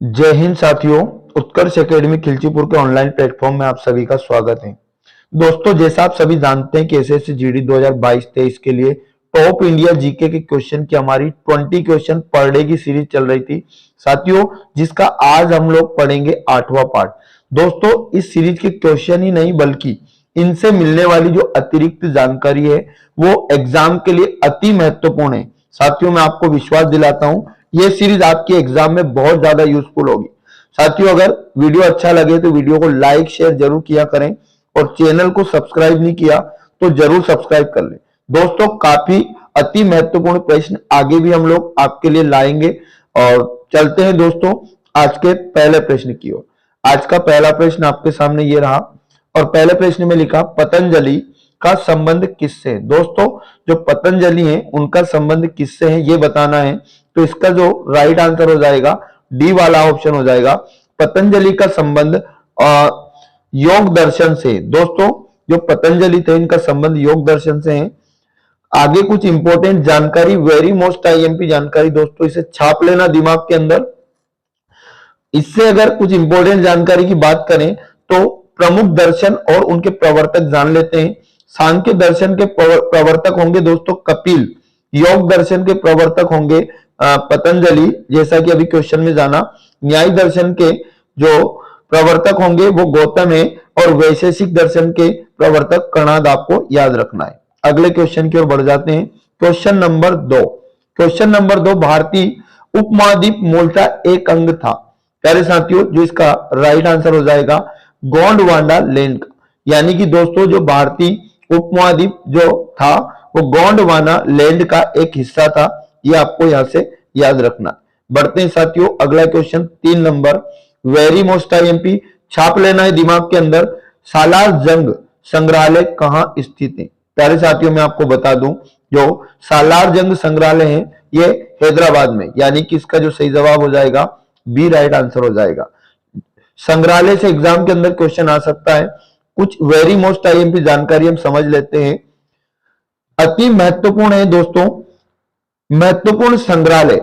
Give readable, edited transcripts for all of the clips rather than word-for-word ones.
जय हिंद साथियों। उत्कर्ष एकेडमी खिलचीपुर के ऑनलाइन प्लेटफॉर्म में आप सभी का स्वागत है। दोस्तों, जैसा आप सभी जानते हैं कि एसएससी जीडी 2022-23 के लिए टॉप इंडिया जीके के क्वेश्चन की हमारी 20 क्वेश्चन पर डे की सीरीज चल रही थी साथियों, जिसका आज हम लोग पढ़ेंगे 8वां पार्ट। दोस्तों, इस सीरीज के क्वेश्चन ही नहीं बल्कि इनसे मिलने वाली जो अतिरिक्त जानकारी है वो एग्जाम के लिए अति महत्वपूर्ण है। साथियों, मैं आपको विश्वास दिलाता हूं ये सीरीज आपके एग्जाम में बहुत ज्यादा यूजफुल होगी। साथियों, अगर वीडियो अच्छा लगे तो वीडियो को लाइक शेयर जरूर किया करें और चैनल को सब्सक्राइब नहीं किया तो जरूर सब्सक्राइब कर लें। दोस्तों, काफी अति महत्वपूर्ण प्रश्न आगे भी हम लोग आपके लिए लाएंगे और चलते हैं दोस्तों आज के पहले प्रश्न की ओर। आज का पहला प्रश्न आपके सामने ये रहा और पहले प्रश्न में लिखा पतंजलि का संबंध किससे है। दोस्तों, जो पतंजलि है उनका संबंध किससे है ये बताना है, तो इसका जो राइट आंसर हो जाएगा डी वाला ऑप्शन हो जाएगा। पतंजलि का संबंध योग दर्शन से। दोस्तों, जो पतंजलि थे इनका संबंध योग दर्शन से है। आगे कुछ इंपॉर्टेंट जानकारी, वेरी मोस्ट आईएमपी जानकारी, दोस्तों इसे छाप लेना दिमाग के अंदर। इससे अगर कुछ इंपॉर्टेंट जानकारी की बात करें तो प्रमुख दर्शन और उनके प्रवर्तक जान लेते हैं। सांख्य दर्शन के प्रवर्तक होंगे दोस्तों कपिल, योग दर्शन के प्रवर्तक होंगे पतंजलि, जैसा कि अभी क्वेश्चन में जाना। न्याय दर्शन के जो प्रवर्तक होंगे वो गौतम है और वैशेषिक दर्शन के प्रवर्तक कणाद, आपको याद रखना है। अगले क्वेश्चन की ओर बढ़ जाते हैं। Question number 2। क्वेश्चन नंबर 2, भारतीय उपमहाद्वीप मूलतः एक अंग था। प्यारे साथियों, जो इसका राइट आंसर हो जाएगा गोंडवाना लैंड का, यानी कि दोस्तों जो भारतीय उपमहाद्वीप जो था वो गोंडवाना लैंड का एक हिस्सा था। ये आपको यहां से याद रखना। बढ़ते हैं साथियों, अगला question 3 number, very most IMP, छाप लेना है दिमाग के अंदर। सालार जंग संग्रहालय कहां स्थित है। प्यारे साथियों, मैं आपको बता दूं जो सालार जंग संग्रहालय है ये हैदराबाद में, यानी कि इसका जो सही जवाब हो जाएगा बी राइट आंसर हो जाएगा। संग्रहालय से एग्जाम के अंदर क्वेश्चन आ सकता है। कुछ वेरी मोस्ट आईएमपी जानकारी हम समझ लेते हैं। अति महत्वपूर्ण है दोस्तों, महत्वपूर्ण संग्रहालय।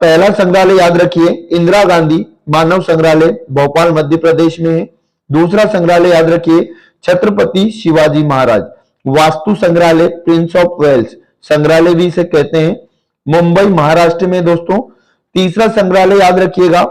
पहला संग्रहालय याद रखिए इंदिरा गांधी मानव संग्रहालय, भोपाल मध्य प्रदेश में है। दूसरा संग्रहालय याद रखिए छत्रपति शिवाजी महाराज वास्तु संग्रहालय, प्रिंस ऑफ वेल्स संग्रहालय भी इसे कहते हैं, मुंबई महाराष्ट्र में दोस्तों। तीसरा संग्रहालय याद रखिएगा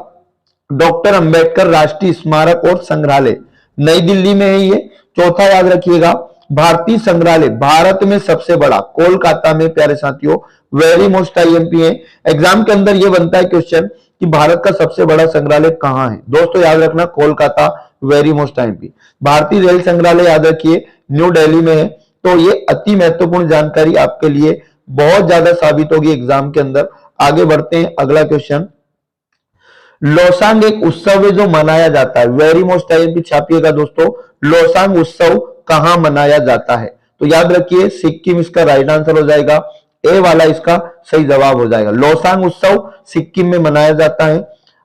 डॉक्टर अंबेडकर राष्ट्रीय स्मारक और संग्रहालय, नई दिल्ली में है ये। चौथा याद रखिएगा भारतीय संग्रहालय, भारत में सबसे बड़ा कोलकाता में। प्यारे साथियों, वेरी मोस्ट आईएमपी है। एग्जाम के अंदर ये बनता है क्वेश्चन कि भारत का सबसे बड़ा संग्रहालय कहां है। दोस्तों याद रखना कोलकाता, वेरी मोस्ट आईएमपी। भारतीय रेल संग्रहालय याद रखिए न्यू दिल्ली में है। तो ये अति महत्वपूर्ण जानकारी आपके लिए बहुत ज्यादा साबित होगी एग्जाम के अंदर। आगे बढ़ते हैं, अगला क्वेश्चन। लोसांग एक उत्सव है जो मनाया जाता है। वेरी मोस्ट आईएमपी छापिएगा दोस्तों, लोसांग उत्सव कहां मनाया जाता है। तो याद रखिए सिक्किम इसका राइट आंसर हो जाएगा, ए वाला इसका सही जवाब हो जाएगा। लोसांग उत्सव सिक्किम में मनाया जाता है।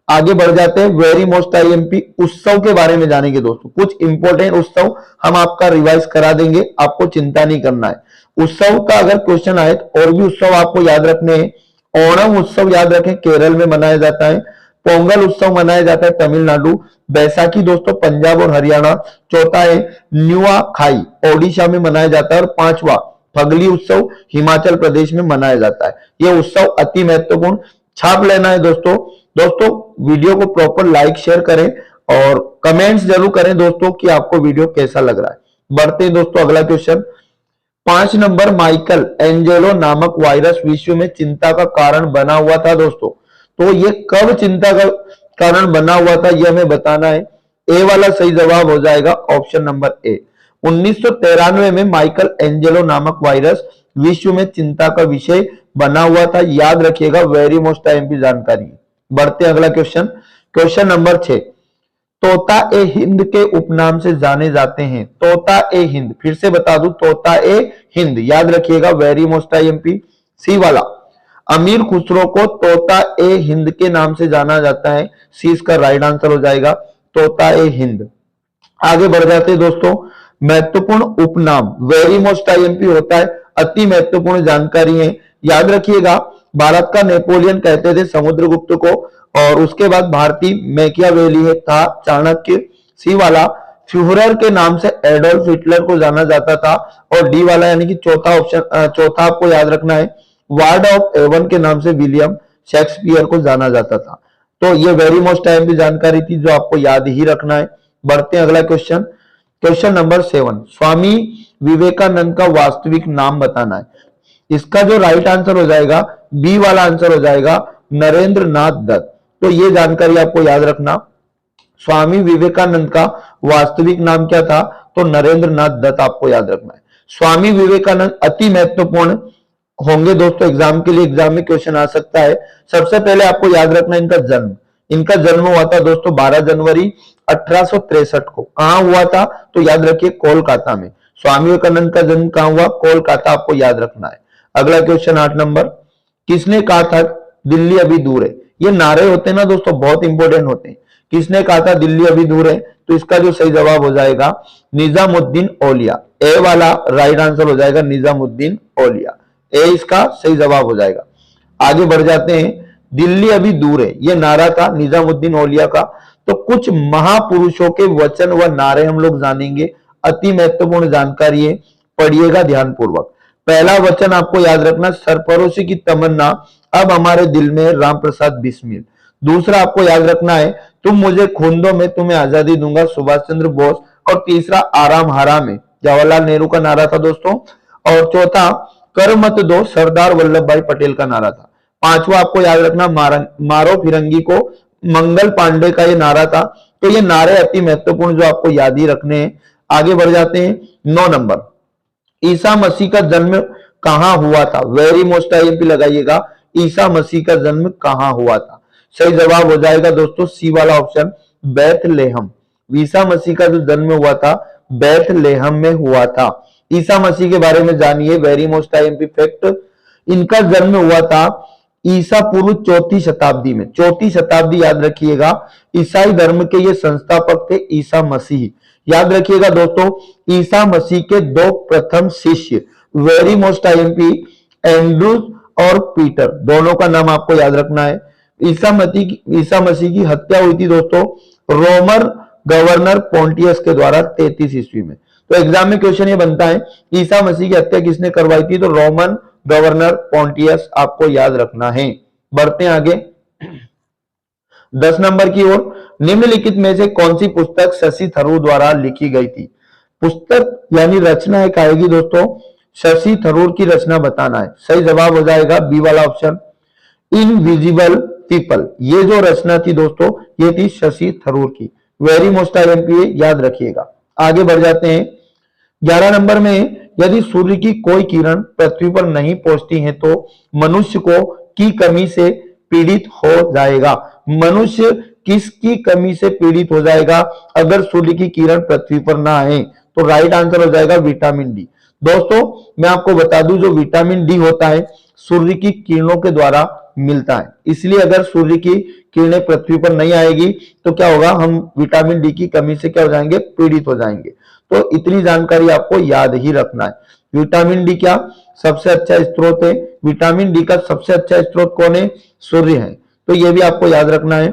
आगे बढ़ जाते हैं, वेरी मोस्ट आईएमपी उत्सव के बारे में जानेंगे दोस्तों। कुछ इंपॉर्टेंट उत्सव हम आपका रिवाइज करा देंगे, आपको चिंता नहीं करना है। उत्सव का अगर क्वेश्चन आए तो और भी उत्सव आपको याद रखने हैं। ओणम उत्सव याद रखें केरल में मनाया जाता है। पोंगल उत्सव मनाया जाता है तमिलनाडु। बैसाखी दोस्तों पंजाब और हरियाणा। चौथा है नुआखाई ओडिशा में मनाया जाता है और पांचवा फगली उत्सव हिमाचल प्रदेश में मनाया जाता है। यह उत्सव अति महत्वपूर्ण, छाप लेना है दोस्तों। दोस्तों वीडियो को प्रॉपर लाइक शेयर करें और कमेंट्स जरूर करें दोस्तों कि आपको वीडियो कैसा लग रहा है। बढ़ते हैं दोस्तों, अगला क्वेश्चन 5 नंबर, माइकल एंजेलो नामक वायरस विश्व में चिंता का कारण बना हुआ था दोस्तों। तो ये कब चिंता का कारण बना हुआ था ये हमें बताना है। ए वाला सही जवाब हो जाएगा ऑप्शन नंबर ए। 1993 में माइकल एंजेलो नामक वायरस विश्व में चिंता का विषय बना हुआ था। याद रखिएगा, वेरी मोस्ट आईएमपी जानकारी। बढ़ते अगला क्वेश्चन, क्वेश्चन नंबर 6। तोता ए हिंद के उपनाम से जाने जाते हैं। तोता ए हिंद, फिर से बता दूं तोता ए हिंद, याद रखिएगा, वेरी मोस्ट आईएमपी। सी वाला अमीर खुसरो को तोता ए हिंद के नाम से जाना जाता है। सी इसका राइट आंसर हो जाएगा, तोता ए हिंद। आगे बढ़ जाते हैं दोस्तों, महत्वपूर्ण उपनाम, वेरी मोस्ट आईएमपी होता है, अति महत्वपूर्ण जानकारी है। याद रखिएगा भारत का नेपोलियन कहते थे समुद्रगुप्त को और उसके बाद भारतीय मैकियावेली है था, चाणक्य। सी वाला फ्यूहरर के नाम से एडोल्फ हिटलर को जाना जाता था। और डी वाला यानी कि चौथा ऑप्शन, चौथा आपको याद रखना है, वार्ड ऑफ एवन के नाम से विलियम शेक्सपियर को जाना जाता था। तो ये वेरी मोस्ट टाइम की जानकारी थी जो आपको याद ही रखना है। बढ़ते हैं अगला question, question number 7, Swami Vivekananda का वास्तविक नाम बताना है। इसका जो राइट आंसर हो जाएगा, बी वाला आंसर हो जाएगा, नरेंद्र नाथ दत्त। तो ये जानकारी आपको याद रखना, स्वामी विवेकानंद का वास्तविक नाम क्या था, तो नरेंद्र नाथ दत्त आपको याद रखना है। स्वामी विवेकानंद अति महत्वपूर्ण होंगे दोस्तों एग्जाम के लिए, एग्जाम में क्वेश्चन आ सकता है। सबसे पहले आपको याद रखना इनका जन्म, इनका जन्म हुआ था दोस्तों 12 जनवरी 1863 को। कहां हुआ था, तो याद रखिए कोलकाता में। स्वामी विवेकानंद का जन्म कहां हुआ, कोलकाता, आपको याद रखना है। अगला क्वेश्चन 8 नंबर, किसने कहा था दिल्ली अभी दूर है। ये नारे होते हैं ना दोस्तों, बहुत इंपॉर्टेंट होते हैं। किसने कहा था दिल्ली अभी दूर है, तो इसका जो सही जवाब हो जाएगा निजामुद्दीन औलिया। ए वाला राइट आंसर हो जाएगा निजामुद्दीन औलिया, ए इसका सही जवाब हो जाएगा। आगे बढ़ जाते हैं, दिल्ली अभी दूर है ये नारा था निजामुद्दीन औलिया का। तो कुछ महापुरुषों के वचन व नारे हम लोग जानेंगे, अति महत्वपूर्ण जानकारी है, पढ़िएगा ध्यानपूर्वक। पहला वचन आपको याद रखना, सरफरोशी की तमन्ना अब हमारे दिल में, राम प्रसाद बिस्मिल। दूसरा आपको याद रखना है, तुम मुझे खून दो मैं तुम्हें आजादी दूंगा, सुभाष चंद्र बोस। और तीसरा आराम हराम है, जवाहरलाल नेहरू का नारा था दोस्तों। और चौथा कर मत दो, सरदार वल्लभ भाई पटेल का नारा था। पांचवा आपको याद रखना, मारो फिरंगी को, मंगल पांडे का ये नारा था। तो ये नारे अति महत्वपूर्ण जो आपको याद ही रखने हैं। आगे बढ़ जाते हैं 9 नंबर, ईसा मसीह का जन्म कहां हुआ था। वेरी मोस्ट आईएमपी लगाइएगा, ईसा मसीह का जन्म कहां हुआ था। सही जवाब हो जाएगा दोस्तों सी वाला ऑप्शन, बैथलेहम। ईसा मसीह का जो जन्म हुआ था बैथलेहम में हुआ था। ईसा मसीह के बारे में जानिए, वेरी मोस्ट आईएमपी फैक्ट, इनका जन्म हुआ था ईसा पूर्व 4वीं शताब्दी में। 4वीं शताब्दी याद रखिएगा। ईसाई धर्म के ये संस्थापक थे ईसा मसीह। याद रखिएगा दोस्तों, ईसा मसीह के 2 प्रथम शिष्य, वेरी मोस्ट आईएमपी, एंड्रूज और पीटर, दोनों का नाम आपको याद रखना है। ईसा मसीह की हत्या हुई थी दोस्तों रोमन गवर्नर पोंटियस के द्वारा 33 ईस्वी में। तो एग्जाम में क्वेश्चन ये बनता है, ईसा मसीह की हत्या किसने करवाई थी, तो रोमन गवर्नर पोंटियस, आपको याद रखना है। बढ़ते हैं आगे 10 नंबर की ओर, निम्नलिखित में से कौन सी पुस्तक शशि थरूर द्वारा लिखी गई थी। पुस्तक यानी रचना एक आएगी दोस्तों, शशि थरूर की रचना बताना है। सही जवाब हो जाएगा बी वाला ऑप्शन, इनविजिबल पीपल। ये जो रचना थी दोस्तों ये थी शशि थरूर की। वेरी मोस्ट आईएमपी, याद रखिएगा। आगे बढ़ जाते हैं 11 नंबर में, यदि सूर्य की कोई किरण पृथ्वी पर नहीं पहुंचती है तो मनुष्य को की कमी से पीड़ित हो जाएगा। मनुष्य किसकी कमी से पीड़ित हो जाएगा अगर सूर्य की किरण पृथ्वी पर ना आए, तो राइट आंसर हो जाएगा विटामिन डी। दोस्तों मैं आपको बता दूं, जो विटामिन डी होता है सूर्य की किरणों के द्वारा मिलता है, इसलिए अगर सूर्य की किरणें पृथ्वी पर नहीं आएगी तो क्या होगा, हम विटामिन डी की कमी से क्या हो जाएंगे, पीड़ित हो जाएंगे। तो इतनी जानकारी आपको याद ही रखना है। विटामिन डी क्या सबसे अच्छा स्रोत है, विटामिन डी का सबसे अच्छा स्रोत कौन है, सूर्य है। तो ये भी आपको याद रखना है।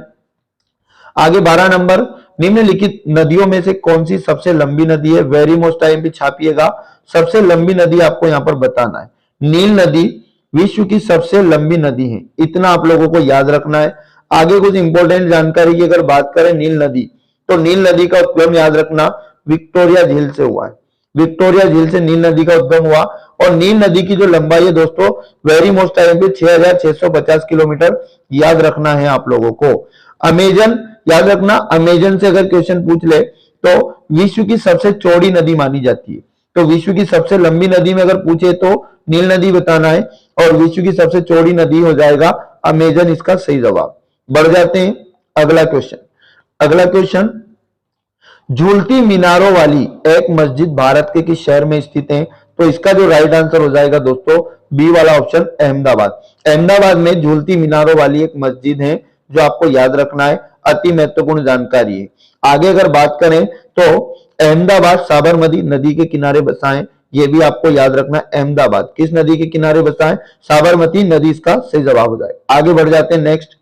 आगे 12 नंबर, निम्नलिखित नदियों में से कौन सी सबसे लंबी नदी है। वेरी मोस्ट आईएमपी छापिएगा, सबसे लंबी नदी आपको यहां पर बताना है। नील नदी विश्व की सबसे लंबी नदी है, इतना आप लोगों को याद रखना है। आगे कुछ इंपॉर्टेंट जानकारी की अगर बात करें नील नदी, तो नील नदी का उद्गम याद रखना विक्टोरिया झील से हुआ है। विक्टोरिया झील से नील नदी का उद्गम हुआ। और नील नदी की जो लंबाई है दोस्तों, वेरी मोस्ट आईएमपी 6650 किलोमीटर, याद रखना है आप लोगों को। अमेजन याद रखना, अमेजन से अगर क्वेश्चन पूछ ले तो विश्व की सबसे चौड़ी नदी मानी जाती है। तो विश्व की सबसे लंबी नदी में अगर पूछे तो नील नदी बताना है, और विश्व की सबसे चौड़ी नदी हो जाएगा अमेजन, इसका सही जवाब। बढ़ जाते हैं अगला क्वेश्चन। अगला क्वेश्चन, झूलती मीनारों वाली एक मस्जिद भारत के किस शहर में स्थित है। तो इसका जो राइट आंसर हो जाएगा दोस्तों बी वाला ऑप्शन, अहमदाबाद। अहमदाबाद में झूलती मीनारों वाली एक मस्जिद है, जो आपको याद रखना है, अति महत्वपूर्ण जानकारी है। आगे अगर बात करें तो अहमदाबाद साबरमती नदी के किनारे बसा है, ये भी आपको याद रखना है। अहमदाबाद किस नदी के किनारे बसा है, साबरमती नदी, इसका सही जवाब हो जाएगा। आगे बढ़ जाते हैं नेक्स्ट,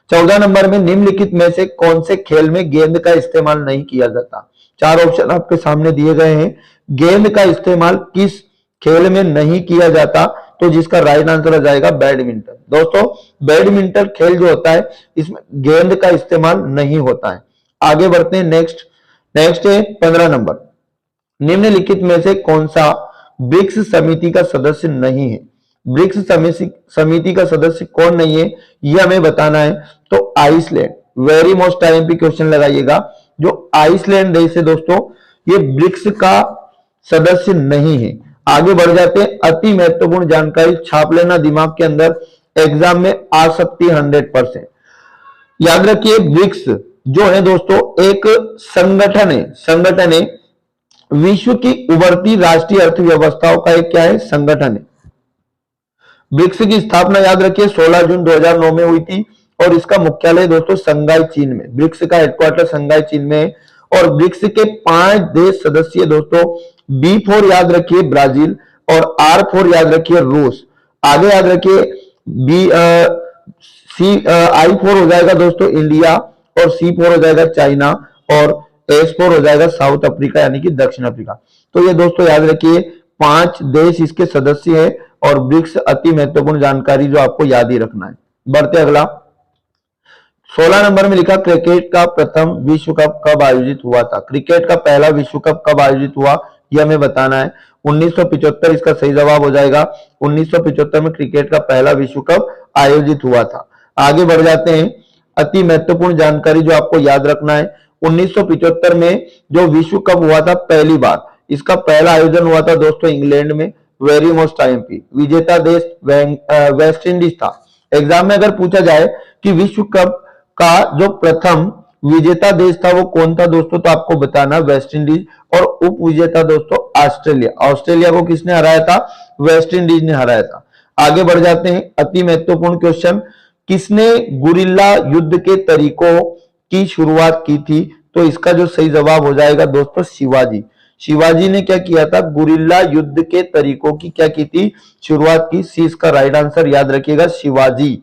14 नंबर में निम्नलिखित में से कौन से खेल में गेंद का इस्तेमाल नहीं किया जाता। चार ऑप्शन आपके सामने दिए गए हैं। गेंद का इस्तेमाल किस खेल में नहीं किया जाता, तो जिसका राइट आंसर हो जाएगा बैडमिंटन। दोस्तों बैडमिंटन खेल जो होता है इसमें गेंद का इस्तेमाल नहीं होता है। आगे बढ़ते हैं। नेक्स्ट है 15 नंबर। निम्नलिखित में से कौन सा ब्रिक्स समिति का सदस्य नहीं है। ब्रिक्स समिति का सदस्य कौन नहीं है यह हमें बताना है। तो Iceland, very most IMP question लगाइएगा। जो आइसलैंड देश है दोस्तों ये ब्रिक्स का सदस्य नहीं है। आगे बढ़ जाते हैं। अति महत्वपूर्ण जानकारी छाप लेना दिमाग के अंदर, एग्जाम में आ सकती है 100%। याद रखिए ब्रिक्स जो है दोस्तों एक संगठन है विश्व की उभरती राष्ट्रीय अर्थव्यवस्थाओं का एक क्या है संगठन है। ब्रिक्स की स्थापना याद रखिए 16 जून 2009 में हुई थी और इसका मुख्यालय दोस्तों शंघाई चीन में। ब्रिक्स का हेडक्वार्टर शंघाई चीन में है और ब्रिक्स के 5 देश सदस्य दोस्तों B4 याद रखिए ब्राजील और R4 याद रखिए रूस। आगे याद रखिए I4 हो जाएगा दोस्तों इंडिया और C4 हो जाएगा चाइना और S4 हो जाएगा साउथ अफ्रीका यानी कि दक्षिण अफ्रीका। तो ये दोस्तों याद रखिए 5 देश इसके सदस्य है और ब्रिक्स अति महत्वपूर्ण जानकारी जो आपको याद ही रखना है। बढ़ते अगला। 16 नंबर में लिखा क्रिकेट का प्रथम विश्व कप कब आयोजित हुआ था। क्रिकेट का पहला विश्व कप कब आयोजित हुआ यह हमें बताना है। 1975 इसका सही जवाब हो जाएगा। 1975 में क्रिकेट का पहला विश्व कप आयोजित हुआ था। आगे बढ़ जाते हैं। अति महत्वपूर्ण जानकारी जो आपको याद रखना है। 1975 में जो विश्व कप हुआ था पहली बार, इसका पहला आयोजन हुआ था दोस्तों इंग्लैंड में। Very most IMP. विजेता देश वेस्ट इंडीज था। एग्जाम में अगर पूछा जाए कि विश्व कप का जो प्रथम विजेता देश था वो कौन था दोस्तों, तो आपको बताना वेस्ट इंडीज और उप विजेता दोस्तों ऑस्ट्रेलिया। ऑस्ट्रेलिया को किसने हराया था, वेस्ट इंडीज ने हराया था। आगे बढ़ जाते हैं। अति महत्वपूर्ण क्वेश्चन, किसने गुरिल्ला युद्ध के तरीकों की शुरुआत की थी, तो इसका जो सही जवाब हो जाएगा दोस्तों शिवाजी। शिवाजी ने क्या किया था, गुरिल्ला युद्ध के तरीकों की क्या की थी, शुरुआत की। सी इसका राइट आंसर याद रखिएगा शिवाजी।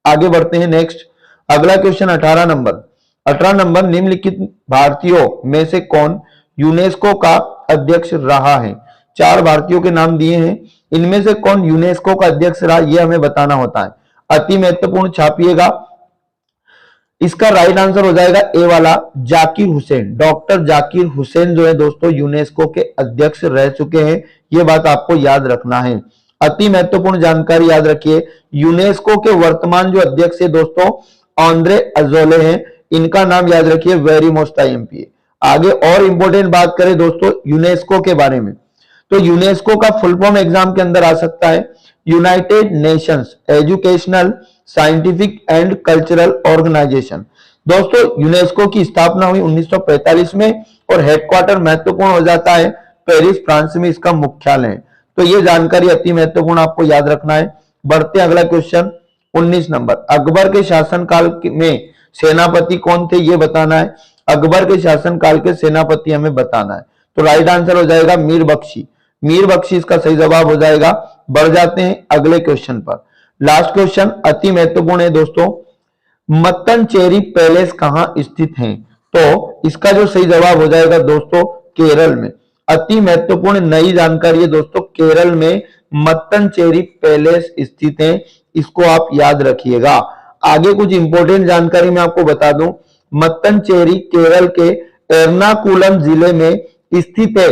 आगे बढ़ते हैं। नेक्स्ट अगला क्वेश्चन 18 नंबर। 18 नंबर, निम्नलिखित भारतीयों में से कौन यूनेस्को का अध्यक्ष रहा है। 4 भारतीयों के नाम दिए हैं, इनमें से कौन यूनेस्को का अध्यक्ष रहा यह हमें बताना होता है। अति महत्वपूर्ण, छापिएगा। इसका राइट आंसर हो जाएगा ए वाला जाकिर हुसैन। डॉक्टर जाकिर हुसैन जो है दोस्तों यूनेस्को के अध्यक्ष रह चुके हैं, यह बात आपको याद रखना है। अति महत्वपूर्ण जानकारी याद रखिए। यूनेस्को के वर्तमान जो अध्यक्ष है दोस्तों आंद्रे अजोले हैं, इनका नाम याद रखिए। Very most IMP. आगे और इंपॉर्टेंट बात करें दोस्तों यूनेस्को के बारे में, तो यूनेस्को का फुल फॉर्म एग्जाम के अंदर आ सकता है United Nations Educational Scientific and Cultural Organization. दोस्तों यूनेस्को की स्थापना हुई 1945 में और हेडक्वार्टर महत्वपूर्ण हो जाता है पेरिस फ्रांस में, इसका मुख्यालय है। तो ये जानकारी अति महत्वपूर्ण आपको याद रखना है। बढ़ते अगला क्वेश्चन 19 नंबर। अकबर के शासनकाल में सेनापति कौन थे ये बताना है। अकबर के शासनकाल के सेनापति हमें बताना है, तो राइट आंसर हो जाएगा मीर बख्शी। मीर बख्शी इसका सही जवाब हो जाएगा। बढ़ जाते हैं अगले क्वेश्चन पर। लास्ट क्वेश्चन अति महत्वपूर्ण है दोस्तों। मत्तनचेरी पैलेस कहां स्थित है, तो इसका जो सही जवाब हो जाएगा दोस्तों केरल में। अति महत्वपूर्ण नई जानकारी है दोस्तों, केरल में मत्तनचेरी पैलेस स्थित है, इसको आप याद रखिएगा। आगे कुछ इंपॉर्टेंट जानकारी मैं आपको बता दूं। मत्तनचेरी केरल के एर्नाकुलम जिले में स्थित है,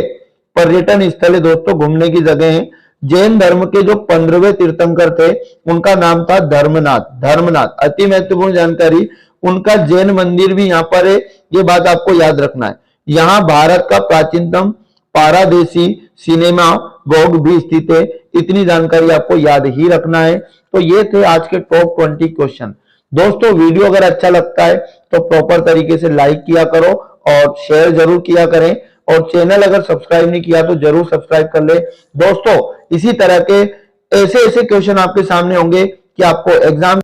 पर्यटन स्थल है दोस्तों, घूमने की जगह है। जैन धर्म के जो 15वें तीर्थंकर थे उनका नाम था धर्मनाथ। अति महत्वपूर्ण जानकारी, उनका जैन मंदिर भी यहाँ पर है, ये बात आपको याद रखना है। यहाँ भारत का प्राचीनतम पारादेशी सिनेमा घोग भी स्थित है। इतनी जानकारी आपको याद ही रखना है। तो ये थे आज के टॉप 20 क्वेश्चन। दोस्तों वीडियो अगर अच्छा लगता है तो प्रॉपर तरीके से लाइक किया करो और शेयर जरूर किया करें, और चैनल अगर सब्सक्राइब नहीं किया तो जरूर सब्सक्राइब कर ले। दोस्तों इसी तरह के ऐसे क्वेश्चन आपके सामने होंगे कि आपको एग्जाम